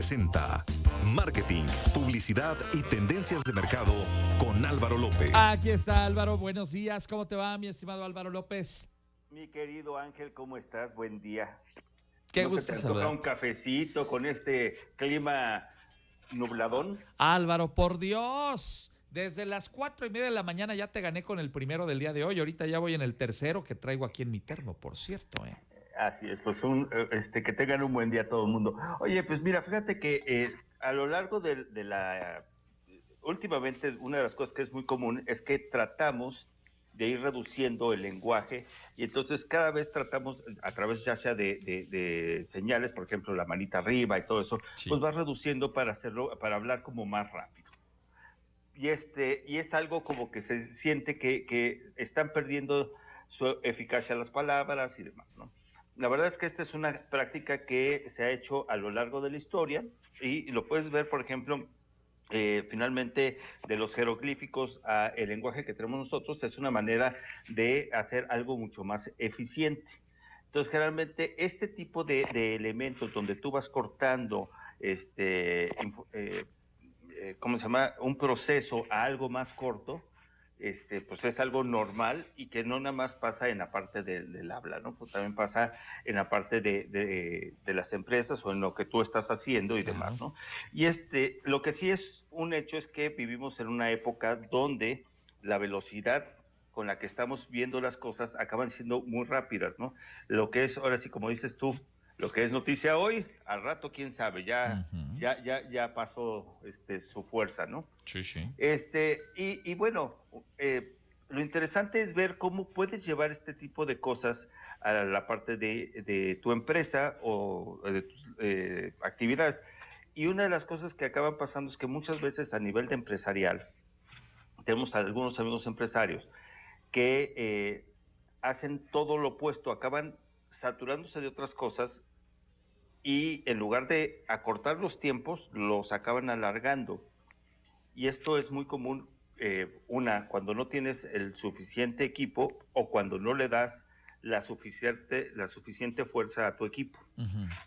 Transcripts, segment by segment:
Presenta Marketing, Publicidad y Tendencias de Mercado con Álvaro López. Aquí está Álvaro, buenos días, ¿cómo te va mi estimado Álvaro López? Mi querido Ángel, ¿cómo estás? Buen día. Qué ¿No se gusto te antoja saludarte. un cafecito con este clima nubladón? Álvaro, por Dios, desde las 4:30 de la mañana ya te gané con el primero del día de hoy, ahorita ya voy en el tercero que traigo aquí en mi termo, por cierto. Así es, pues que tengan un buen día todo el mundo. Oye, pues mira, fíjate que a lo largo de la... Últimamente, una de las cosas que es muy común es que tratamos de ir reduciendo el lenguaje y entonces cada vez tratamos, a través ya sea de señales, por ejemplo, la manita arriba y todo eso, Sí. pues vas reduciendo para hacerlo, para hablar como más rápido. Y es algo como que se siente que están perdiendo su eficacia las palabras y demás, ¿no? La verdad es que esta es una práctica que se ha hecho a lo largo de la historia y lo puedes ver, por ejemplo, finalmente de los jeroglíficos a el lenguaje que tenemos nosotros es una manera de hacer algo mucho más eficiente. Entonces, generalmente este tipo de elementos donde tú vas cortando ¿cómo se llama? Un proceso a algo más corto, pues es algo normal y que no nada más pasa en la parte del habla, ¿no? Pues también pasa en la parte de las empresas o en lo que tú estás haciendo y demás, ¿no? Y lo que sí es un hecho es que vivimos en una época donde la velocidad con la que estamos viendo las cosas acaban siendo muy rápidas, ¿no? Lo que es, ahora sí, como dices tú, lo que es noticia hoy, al rato, quién sabe, ya pasó su fuerza, ¿no? Sí, sí. Bueno, lo interesante es ver cómo puedes llevar este tipo de cosas a la parte de tu empresa o de tus actividades. Y una de las cosas que acaban pasando es que muchas veces a nivel de empresarial, tenemos algunos amigos empresarios que hacen todo lo opuesto, acaban saturándose de otras cosas y en lugar de acortar los tiempos, los acaban alargando. Y esto es muy común, cuando no tienes el suficiente equipo o cuando no le das la suficiente fuerza a tu equipo,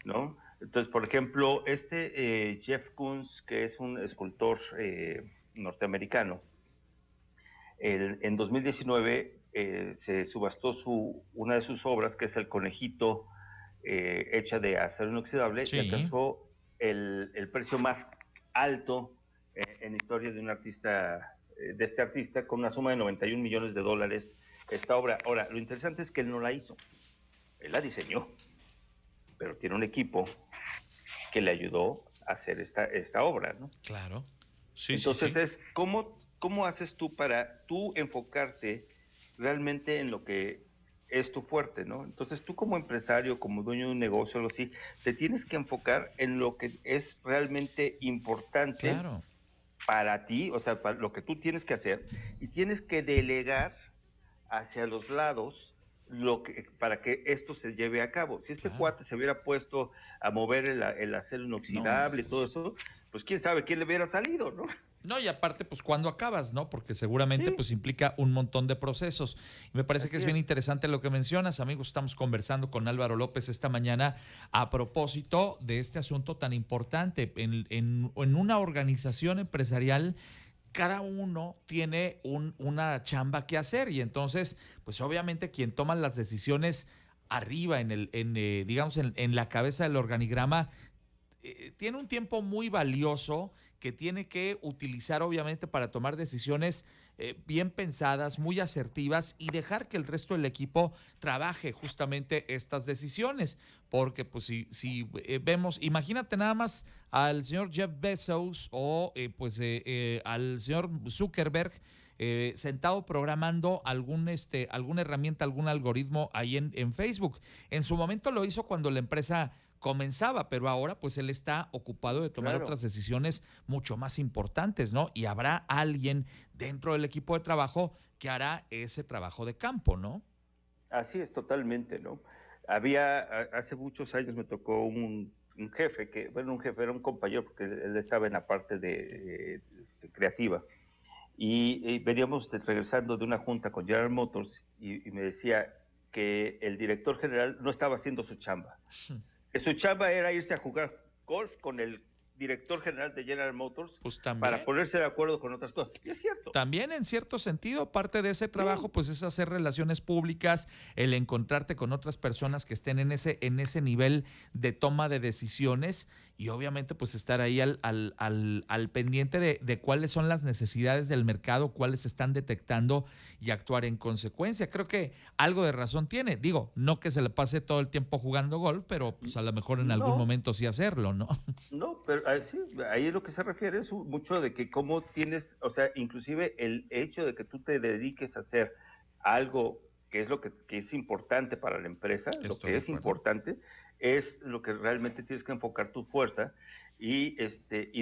¿no? Entonces, por ejemplo, Jeff Koons, que es un escultor norteamericano, en 2019 se subastó una de sus obras, que es el conejito hecha de acero inoxidable, Sí. y alcanzó el precio más alto en historia de un artista, de este artista, con una suma de $91 millones esta obra. Ahora, lo interesante es que él no la hizo, él la diseñó, pero tiene un equipo que le ayudó a hacer esta obra, ¿no? Claro. Sí, Entonces sí. es, ¿cómo haces tú para tú enfocarte realmente en lo que es tu fuerte, ¿no? Entonces tú como empresario, como dueño de un negocio, algo así, te tienes que enfocar en lo que es realmente importante Claro. para ti, o sea, para lo que tú tienes que hacer, y tienes que delegar hacia los lados para que esto se lleve a cabo. Si este Claro. cuate se hubiera puesto a mover el acero inoxidable y todo eso, pues quién sabe quién le hubiera salido, ¿no? No, y aparte, pues cuando acabas, ¿no? Porque seguramente Sí, pues implica un montón de procesos. Y me parece que es así bien es. interesante lo que mencionas, amigos. Estamos conversando con Álvaro López esta mañana a propósito de este asunto tan importante. En una organización empresarial, cada uno tiene una chamba que hacer y entonces, pues obviamente quien toma las decisiones arriba, digamos, en la cabeza del organigrama, tiene un tiempo muy valioso que tiene que utilizar obviamente para tomar decisiones bien pensadas, muy asertivas y dejar que el resto del equipo trabaje justamente estas decisiones. Porque pues si vemos, imagínate nada más al señor Jeff Bezos o al señor Zuckerberg sentado programando alguna herramienta, algún algoritmo ahí en Facebook. En su momento lo hizo cuando la empresa comenzaba, pero ahora pues él está ocupado de tomar Claro, otras decisiones mucho más importantes, ¿no? Y habrá alguien dentro del equipo de trabajo que hará ese trabajo de campo, ¿no? así es totalmente, ¿no? Hace muchos años me tocó un jefe, un jefe era un compañero, porque él estaba en la parte creativa, y veníamos regresando de una junta con General Motors, y me decía que el director general no estaba haciendo su chamba, que su chamba era irse a jugar golf con el director general de General Motors Pues también. para ponerse de acuerdo con otras cosas. Y es cierto. También en cierto sentido, parte de ese trabajo pues es hacer relaciones públicas, el encontrarte con otras personas que estén en ese nivel de toma de decisiones y obviamente pues estar ahí al pendiente de cuáles son las necesidades del mercado, cuáles se están detectando y actuar en consecuencia. Creo que algo de razón tiene. Digo, no que se le pase todo el tiempo jugando golf, pero pues a lo mejor en algún momento sí hacerlo, ¿no? No, pero sí, ahí es lo que se refiere es mucho de que cómo tienes, o sea, inclusive el hecho de que tú te dediques a hacer algo que es lo que es importante para la empresa, lo que es importante, es lo que realmente tienes que enfocar tu fuerza y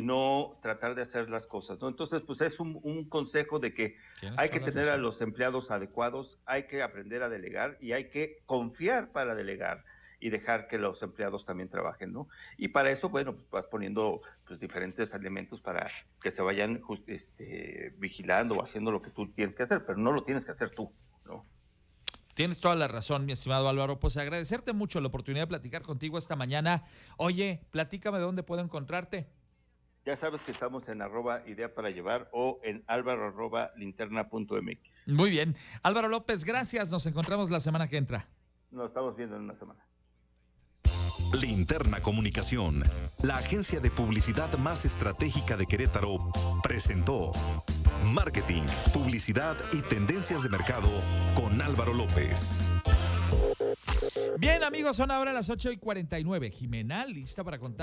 no tratar de hacer las cosas, ¿no? Entonces, pues es un consejo de que hay que tener a los empleados adecuados, hay que aprender a delegar y hay que confiar para delegar y dejar que los empleados también trabajen, ¿no? Y para eso, bueno, pues vas poniendo pues, diferentes elementos para que se vayan vigilando o haciendo lo que tú tienes que hacer, pero no lo tienes que hacer tú, ¿no? Tienes toda la razón, mi estimado Álvaro. Pues agradecerte mucho la oportunidad de platicar contigo esta mañana. Oye, platícame de dónde puedo encontrarte. Ya sabes que estamos en @idea para llevar o en alvaro@linterna.mx. Muy bien. Álvaro López, gracias. Nos encontramos la semana que entra. Nos estamos viendo en una semana. Linterna Comunicación, la agencia de publicidad más estratégica de Querétaro, presentó Marketing, Publicidad y Tendencias de Mercado con Álvaro López. Bien, amigos, son ahora las 8:49. Jimena, lista para contar.